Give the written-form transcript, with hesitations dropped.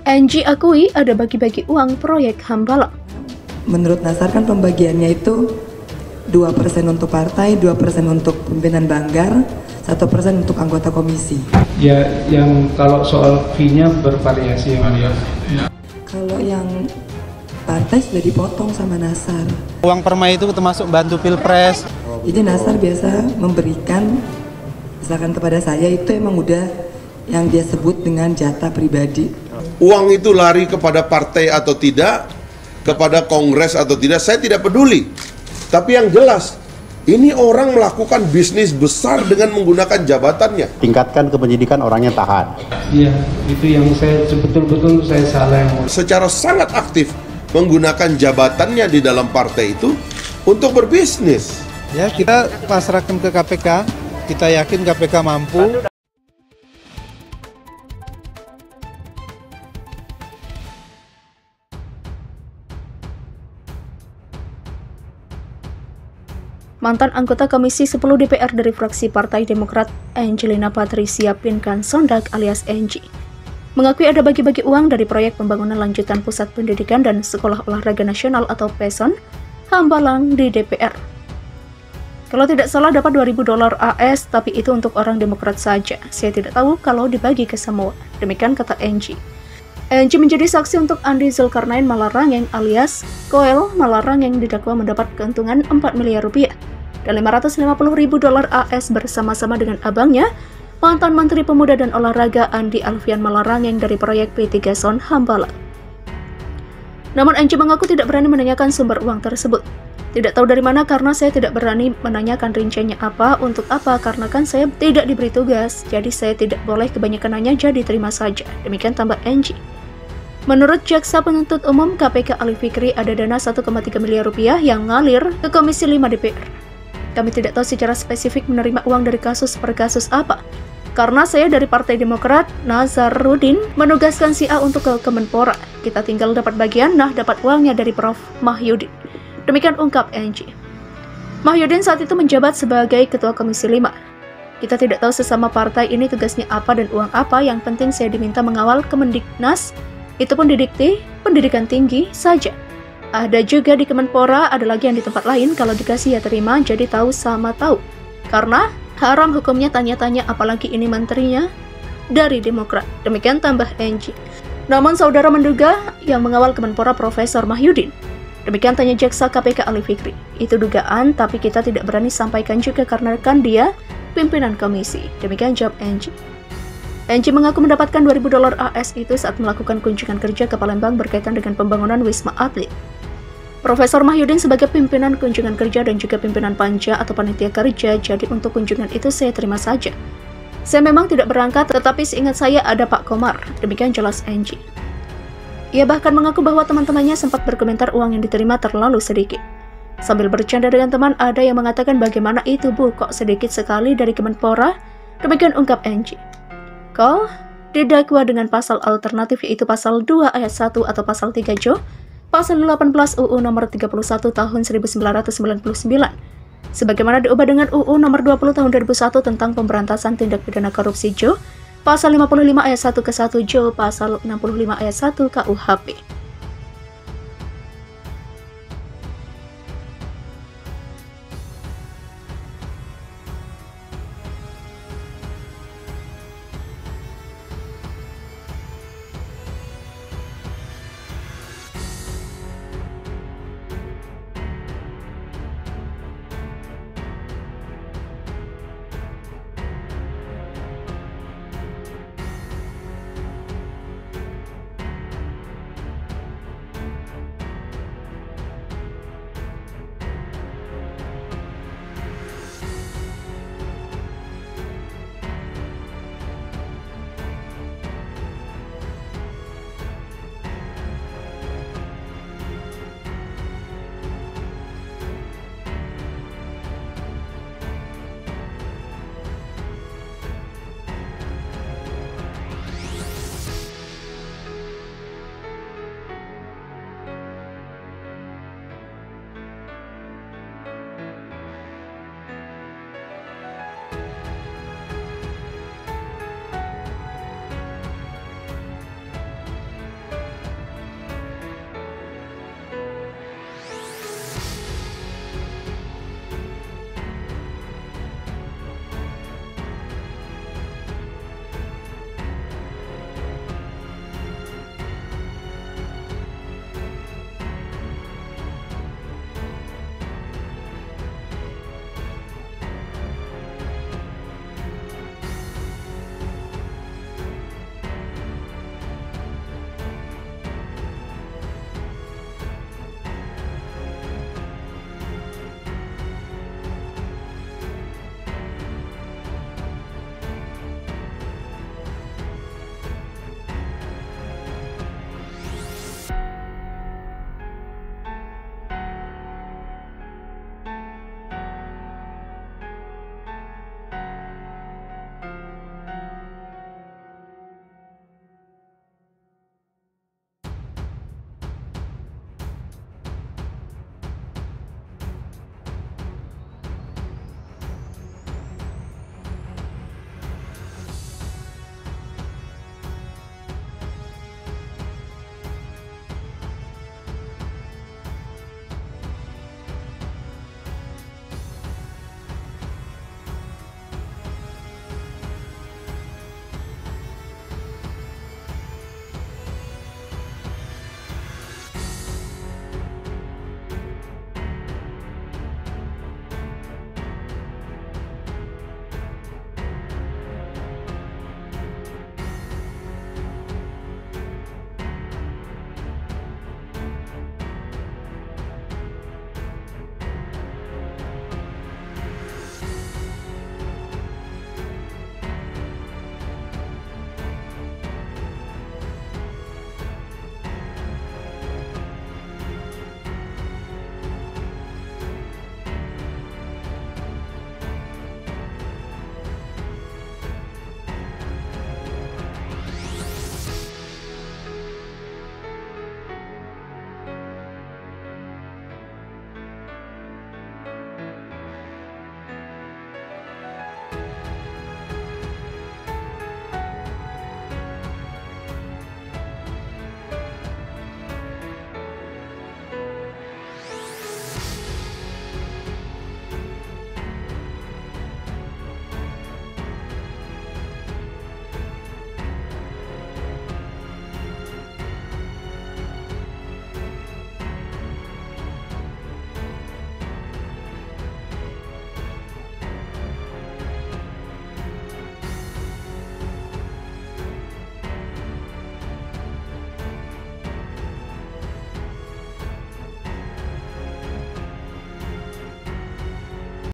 Enji akui ada bagi-bagi uang proyek Hambalang. Menurut Nasar kan pembagiannya itu 2% untuk partai, 2% untuk pimpinan Banggar, 1% untuk anggota komisi. Ya, yang kalau soal fee-nya bervariasi ya. Kalau yang partai sudah dipotong sama Nasar. Uang permai itu termasuk bantu pilpres. Jadi Nasar biasa memberikan, misalkan kepada saya itu emang udah yang dia sebut dengan jatah pribadi. Uang itu lari kepada partai atau tidak, kepada kongres atau tidak, saya tidak peduli. Tapi yang jelas, ini orang melakukan bisnis besar dengan menggunakan jabatannya. Tingkatkan kepenyidikan, orangnya tahan. Iya, itu yang saya betul-betul saya salah. Secara sangat aktif menggunakan jabatannya di dalam partai itu untuk berbisnis. Ya, kita pasrahkan ke KPK, kita yakin KPK mampu. Mantan anggota Komisi 10 DPR dari fraksi Partai Demokrat, Angelina Patricia Pinkan Sondag alias Enji, mengakui ada bagi-bagi uang dari proyek pembangunan lanjutan Pusat Pendidikan dan Sekolah Olahraga Nasional atau PESON, Hambalang di DPR. Kalau tidak salah dapat $2.000 AS, tapi itu untuk orang Demokrat saja. Saya tidak tahu kalau dibagi ke semua. Demikian kata Enji. Enji menjadi saksi untuk Andi Zulkarnain Malarangeng alias Koel Malarangeng didakwa mendapat keuntungan 4 miliar rupiah dan $550.000 AS bersama-sama dengan abangnya, mantan Menteri Pemuda dan Olahraga Andi Alfian Malarangeng dari proyek P3 Son Hambalang. Namun Enji mengaku tidak berani menanyakan sumber uang tersebut. Tidak tahu dari mana karena saya tidak berani menanyakan rinciannya apa, untuk apa, karena kan saya tidak diberi tugas, jadi saya tidak boleh kebanyakan nanya, jadi terima saja. Demikian tambah Enji. Menurut Jaksa Penuntut Umum KPK Ali Fikri, ada dana 1,3 miliar rupiah yang ngalir ke Komisi 5 DPR. Kami tidak tahu secara spesifik menerima uang dari kasus per kasus apa. Karena saya dari Partai Demokrat, Nazarudin menugaskan si A untuk ke Kemenpora. Kita tinggal dapat bagian, dapat uangnya dari Prof. Mahyudin. Demikian ungkap Enji. Mahyudin saat itu menjabat sebagai Ketua Komisi 5. Kita tidak tahu sesama partai ini tugasnya apa dan uang apa, yang penting saya diminta mengawal Kemendiknas, itu pun di Dikti Pendidikan Tinggi saja. Ada juga di Kemenpora, ada lagi yang di tempat lain, kalau dikasih ya terima, jadi tahu sama tahu. Karena haram hukumnya tanya-tanya, apalagi ini menterinya dari Demokrat. Demikian tambah Enji. Namun saudara menduga yang mengawal Kemenpora Profesor Mahyudin. Demikian tanya Jaksa KPK Ali Fikri. Itu dugaan, tapi kita tidak berani sampaikan juga karena kan dia pimpinan komisi. Demikian jawab Enji. Enji mengaku mendapatkan $2.000 AS itu saat melakukan kunjungan kerja ke Palembang berkaitan dengan pembangunan Wisma Atlet. Profesor Mahyudin sebagai pimpinan kunjungan kerja dan juga pimpinan panja atau panitia kerja, jadi untuk kunjungan itu saya terima saja. Saya memang tidak berangkat, tetapi seingat saya ada Pak Komar. Demikian jelas Enji. Ia bahkan mengaku bahwa teman-temannya sempat berkomentar uang yang diterima terlalu sedikit. Sambil bercanda dengan teman, ada yang mengatakan bagaimana itu Bu, kok sedikit sekali dari Kemenpora? Demikian ungkap Enji. Kol didakwa dengan pasal alternatif yaitu pasal 2 ayat 1 atau pasal 3 Jo, pasal 18 UU nomor 31 tahun 1999, sebagaimana diubah dengan UU nomor 20 tahun 2001 tentang pemberantasan tindak pidana korupsi Jo, pasal 55 ayat 1 ke 1 Jo, pasal 65 ayat 1 KUHP.